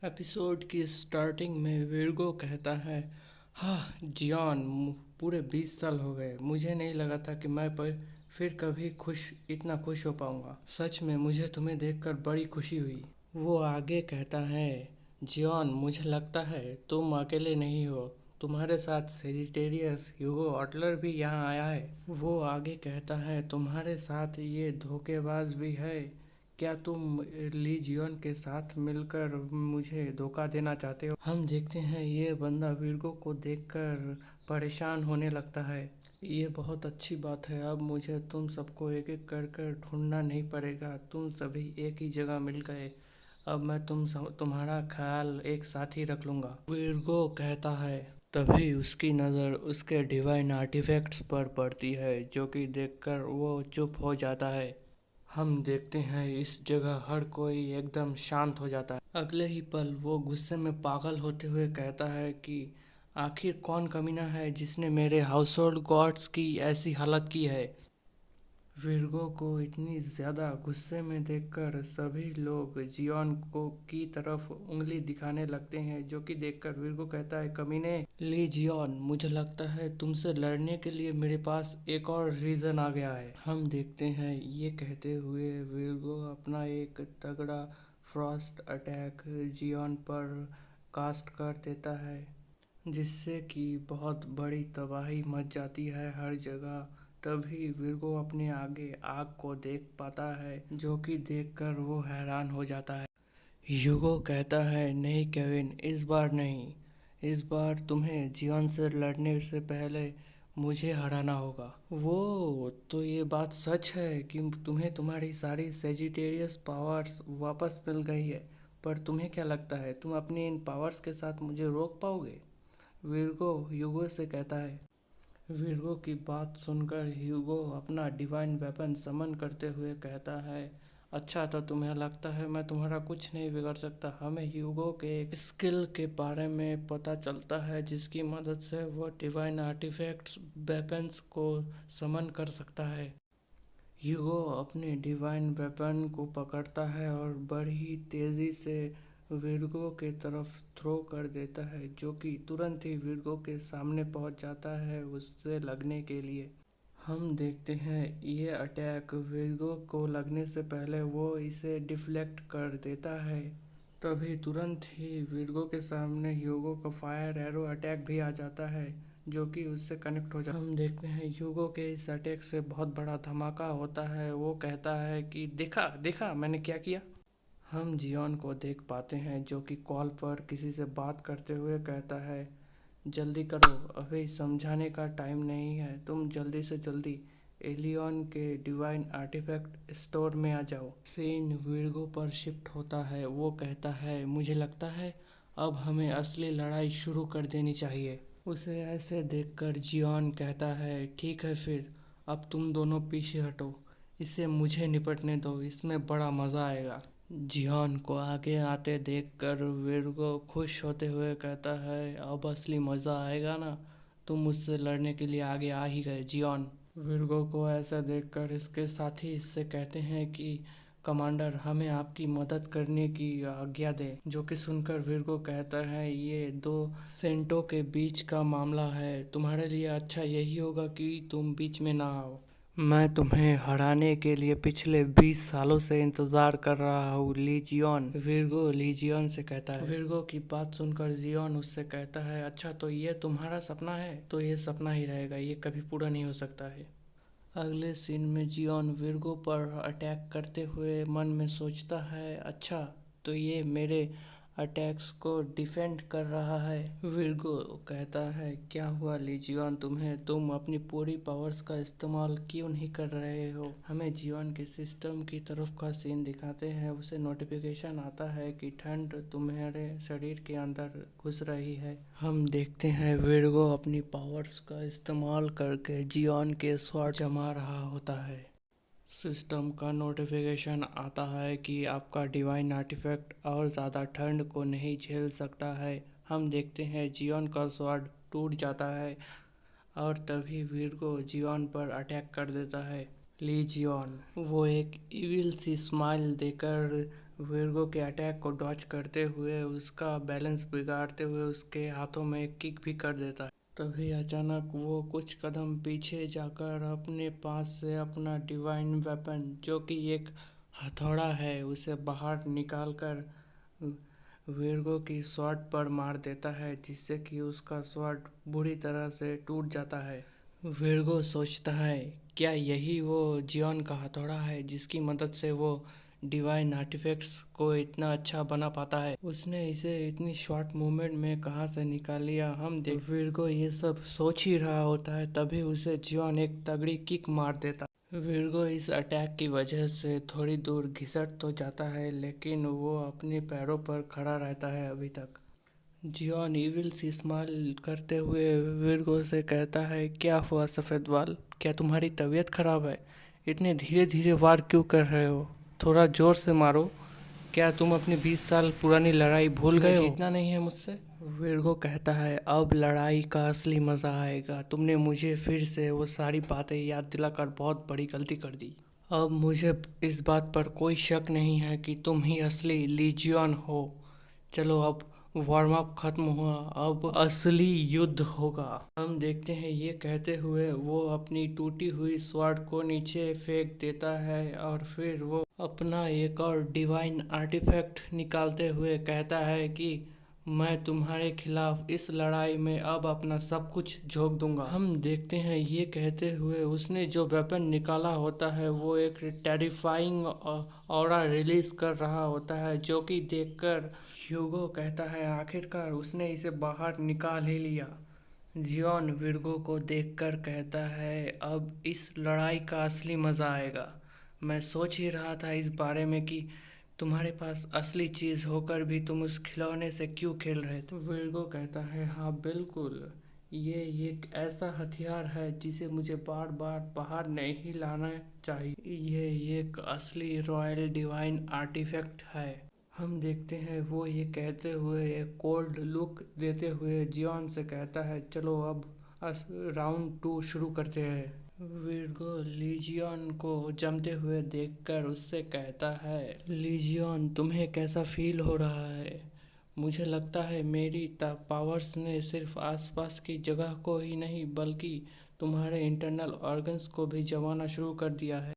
Episode की starting में Virgo कहता है, हाँ जियान, पूरे 20 साल हो गए। मुझे नहीं लगा था कि मैं पर फिर कभी इतना खुश हो पाऊंगा। सच में मुझे तुम्हें देखकर बड़ी खुशी हुई। वो आगे कहता है, जियान, मुझे लगता है तुम अकेले नहीं हो। तुम्हारे साथ सेजिटेरियस ह्यूगो ऑटलर भी यहाँ आया है। वो आगे कहता है, तुम्हारे साथ ये धोखेबाज भी है। क्या तुम ली जियोन के साथ मिलकर मुझे धोखा देना चाहते हो? हम देखते हैं ये बंदा विर्गो को देखकर परेशान होने लगता है। ये बहुत अच्छी बात है। अब मुझे तुम सबको एक एक कर कर ढूंढना नहीं पड़ेगा। तुम सभी एक ही जगह मिल गए। अब मैं तुम्हारा ख्याल एक साथ ही रख लूंगा, विर्गो कहता है। तभी उसकी नज़र उसके डिवाइन आर्टिफैक्ट्स पर पड़ती है, जो कि देखकर वो चुप हो जाता है। हम देखते हैं इस जगह हर कोई एकदम शांत हो जाता है। अगले ही पल वो गुस्से में पागल होते हुए कहता है कि आखिर कौन कमीना है जिसने मेरे हाउस होल्ड गॉड्स की ऐसी हालत की है। विर्गो को इतनी ज़्यादा गुस्से में देखकर सभी लोग जियोन को की तरफ उंगली दिखाने लगते हैं, जो कि देखकर विर्गो कहता है, कमीने, ली जियोन, मुझे लगता है तुमसे लड़ने के लिए मेरे पास एक और रीज़न आ गया है। हम देखते हैं ये कहते हुए विर्गो अपना एक तगड़ा फ्रॉस्ट अटैक जियोन पर कास्ट कर देता है, जिससे कि बहुत बड़ी तबाही मच जाती है हर जगह। तभी विर्गो अपने आगे आग को देख पाता है, जो कि देखकर वो हैरान हो जाता है। ह्यूगो कहता है, नहीं केविन, इस बार नहीं। इस बार तुम्हें जियोन से लड़ने से पहले मुझे हराना होगा। वो तो ये बात सच है कि तुम्हें तुम्हारी सारी सेजिटेरियस पावर्स वापस मिल गई है, पर तुम्हें क्या लगता है तुम अपनी इन पावर्स के साथ मुझे रोक पाओगे? विर्गो ह्यूगो से कहता है। विर्गो की बात सुनकर ह्यूगो अपना डिवाइन वेपन समन करते हुए कहता है, अच्छा, तो तुम्हें लगता है मैं तुम्हारा कुछ नहीं बिगाड़ सकता। हमें ह्यूगो के एक स्किल के बारे में पता चलता है, जिसकी मदद से वो डिवाइन आर्टिफैक्ट्स वेपन्स को समन कर सकता है। ह्यूगो अपने डिवाइन वेपन को पकड़ता है और बड़ी तेज़ी से विर्गो के तरफ थ्रो कर देता है, जो कि तुरंत ही विर्गो के सामने पहुंच जाता है उससे लगने के लिए। हम देखते हैं ये अटैक विर्गो को लगने से पहले वो इसे डिफ्लेक्ट कर देता है। तभी तुरंत ही विर्गो के सामने ह्यूगो का फायर एरो अटैक भी आ जाता है, जो कि उससे कनेक्ट हो जाता है। हम देखते हैं ह्यूगो के इस अटैक से बहुत बड़ा धमाका होता है। वो कहता है कि देखा देखा मैंने क्या किया। हम जियोन को देख पाते हैं, जो कि कॉल पर किसी से बात करते हुए कहता है, जल्दी करो, अभी समझाने का टाइम नहीं है। तुम जल्दी से जल्दी एलियन के डिवाइन आर्टिफैक्ट स्टोर में आ जाओ। सीन विर्गो पर शिफ्ट होता है। वो कहता है, मुझे लगता है अब हमें असली लड़ाई शुरू कर देनी चाहिए। उसे ऐसे देखकर जियोन कहता है, ठीक है फिर, अब तुम दोनों पीछे हटो। इसे मुझे निपटने दो, इसमें बड़ा मज़ा आएगा। जिहोन को आगे आते देखकर विर्गो खुश होते हुए कहता है, अब असली मज़ा आएगा ना। तुम मुझसे लड़ने के लिए आगे आ ही गए जियोन। विर्गो को ऐसा देखकर इसके साथी इससे कहते हैं कि कमांडर, हमें आपकी मदद करने की आज्ञा दें। जो कि सुनकर विर्गो कहता है, ये दो सेंटो के बीच का मामला है। तुम्हारे लिए अच्छा यही होगा कि तुम बीच में ना आओ। मैं तुम्हें हराने के लिए पिछले 20 सालों से इंतजार कर रहा हूँ लीजियन। विर्गो लीजियन से कहता है। विर्गो की बात सुनकर जियोन उससे कहता है, अच्छा, तो ये तुम्हारा सपना है? तो ये सपना ही रहेगा, ये कभी पूरा नहीं हो सकता है। अगले सीन में जियोन विर्गो पर अटैक करते हुए मन में सोचता है, अच्छा, तो ये मेरे अटैक्स को डिफेंड कर रहा है। विर्गो कहता है, क्या हुआ लीजियन तुम्हें? तुम अपनी पूरी पावर्स का इस्तेमाल क्यों नहीं कर रहे हो? हमें जियोन के सिस्टम की तरफ का सीन दिखाते हैं। उसे नोटिफिकेशन आता है कि ठंड तुम्हारे शरीर के अंदर घुस रही है। हम देखते हैं विर्गो अपनी पावर्स का इस्तेमाल करके जियोन के स्वॉर्ड जमा रहा होता है। सिस्टम का नोटिफिकेशन आता है कि आपका डिवाइन आर्टिफैक्ट और ज़्यादा ठंड को नहीं झेल सकता है। हम देखते हैं जियोन का स्वॉर्ड टूट जाता है और तभी विर्गो जियोन पर अटैक कर देता है। ली जियोन वो एक इविल सी स्माइल देकर विर्गो के अटैक को डॉज करते हुए उसका बैलेंस बिगाड़ते हुए उसके हाथों में एक किक भी कर देता है। तभी अचानक वो कुछ कदम पीछे जाकर अपने पास से अपना डिवाइन वेपन, जो कि एक हथौड़ा है, उसे बाहर निकालकर विर्गो की स्वॉर्ड पर मार देता है, जिससे कि उसका स्वॉर्ड बुरी तरह से टूट जाता है। विर्गो सोचता है, क्या यही वो जियोन का हथौड़ा है जिसकी मदद से वो डिवाइन आर्टिफैक्ट्स को इतना अच्छा बना पाता है? उसने इसे इतनी शॉर्ट मूवमेंट में कहाँ से निकाल लिया? हम देख विर्गो ये सब सोच ही रहा होता है, तभी उसे जियोन एक तगड़ी किक मार देता है। विर्गो इस अटैक की वजह से थोड़ी दूर घिसट तो जाता है, लेकिन वो अपने पैरों पर खड़ा रहता है अभी तक। जियोन इविल सी स्माइल करते हुए विर्गो से कहता है, क्या हुआ सफ़ेद बाल, क्या तुम्हारी तबीयत खराब है? इतने धीरे धीरे वार क्यों कर रहे हो? थोड़ा जोर से मारो। क्या तुम अपनी 20 साल पुरानी लड़ाई भूल गए हो? जीतना नहीं है मुझसे? विर्गो कहता है, अब लड़ाई का असली मज़ा आएगा। तुमने मुझे फिर से वो सारी बातें याद दिलाकर बहुत बड़ी गलती कर दी। अब मुझे इस बात पर कोई शक नहीं है कि तुम ही असली लीजियन हो। चलो अब वार्म अप खत्म हुआ, अब असली युद्ध होगा। हम देखते हैं ये कहते हुए वो अपनी टूटी हुई स्वॉर्ड को नीचे फेंक देता है और फिर वो अपना एक और डिवाइन आर्टिफैक्ट निकालते हुए कहता है कि मैं तुम्हारे खिलाफ इस लड़ाई में अब अपना सब कुछ झोंक दूंगा। हम देखते हैं ये कहते हुए उसने जो वेपन निकाला होता है वो एक टेरिफाइंग ऑरा रिलीज कर रहा होता है, जो कि देखकर ह्यूगो कहता है आखिरकार उसने इसे बाहर निकाल ही लिया। जियोन विर्गो को देखकर कहता है, अब इस लड़ाई का असली मज़ा आएगा। मैं सोच ही रहा था इस बारे में कि तुम्हारे पास असली चीज़ होकर भी तुम उस खिलौने से क्यों खेल रहे थे? विर्गो कहता है, हाँ बिल्कुल, ये एक ऐसा हथियार है जिसे मुझे बार बार बाहर नहीं लाना चाहिए। ये एक असली रॉयल डिवाइन आर्टिफैक्ट है। हम देखते हैं वो ये कहते हुए एक कोल्ड लुक देते हुए जियोन से कहता है, चलो अब राउंड 2 शुरू करते हैं। विर्गो लीजियन को जमते हुए देखकर उससे कहता है, लीजियन तुम्हें कैसा फील हो रहा है? मुझे लगता है मेरी पावर्स ने सिर्फ आसपास की जगह को ही नहीं बल्कि तुम्हारे इंटरनल ऑर्गन्स को भी जमाना शुरू कर दिया है।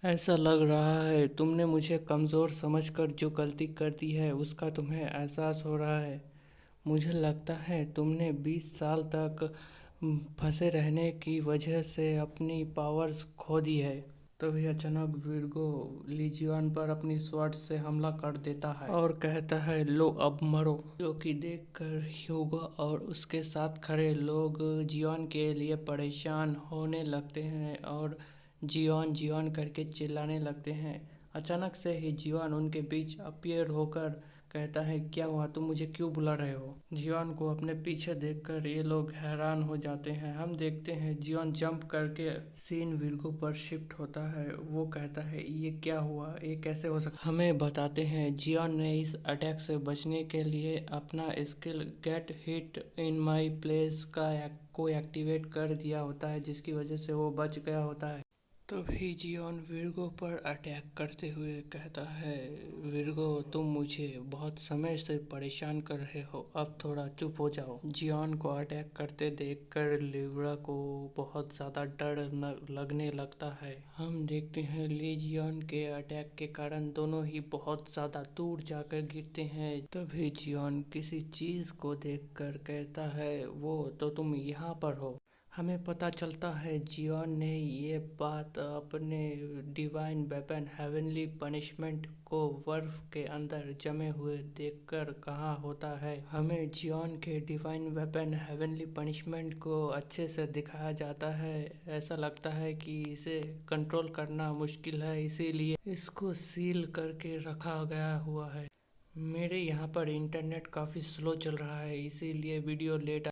ऐसा लग रहा है तुमने मुझे कमज़ोर समझकर जो गलती कर दी है उसका तुम्हें एहसास हो रहा है। मुझे लगता है तुमने 20 साल तक फंसे रहने की वजह से अपनी पावर्स खो दी है। तभी अचानक विर्गो लीजियन पर अपनी स्वॉर्ड से हमला कर देता है और कहता है, लो अब मरो। जो कि देखकर ह्यूगो और उसके साथ खड़े लोग जियोन के लिए परेशान होने लगते हैं और जियोन जियोन करके चिल्लाने लगते हैं। अचानक से ही जियोन उनके बीच अपीयर होकर कहता है, क्या हुआ, तुम मुझे क्यों बुला रहे हो? जियोन को अपने पीछे देखकर ये लोग हैरान हो जाते हैं। हम देखते हैं जियोन जंप करके सीन विर्गो पर शिफ्ट होता है। वो कहता है, ये क्या हुआ, ये कैसे हो सकता? हमें बताते हैं जियोन ने इस अटैक से बचने के लिए अपना skill gate hit in my place को एक्टिवेट कर दिया होता है, जिसकी वजह से वो बच गया होता है। तभी जियोन विर्गो पर अटैक करते हुए कहता है, विर्गो तुम मुझे बहुत समय से परेशान कर रहे हो, अब थोड़ा चुप हो जाओ। जियोन को अटैक करते देखकर लिब्रा को बहुत ज़्यादा डर लगने लगता है। हम देखते हैं ली जियोन के अटैक के कारण दोनों ही बहुत ज़्यादा दूर जाकर गिरते हैं। तभी जियोन किसी चीज़ को देखकर कहता है, वो तो तुम यहाँ पर हो। हमें पता चलता है जियोन ने ये बात अपने डिवाइन वेपन हेवनली पनिशमेंट को बर्फ के अंदर जमे हुए देखकर कहा होता है। हमें जियोन के डिवाइन वेपन हेवनली पनिशमेंट को अच्छे से दिखाया जाता है। ऐसा लगता है कि इसे कंट्रोल करना मुश्किल है, इसीलिए इसको सील करके रखा गया हुआ है। मेरे यहाँ पर इंटरनेट काफ़ी स्लो चल रहा है, इसीलिए वीडियो लेट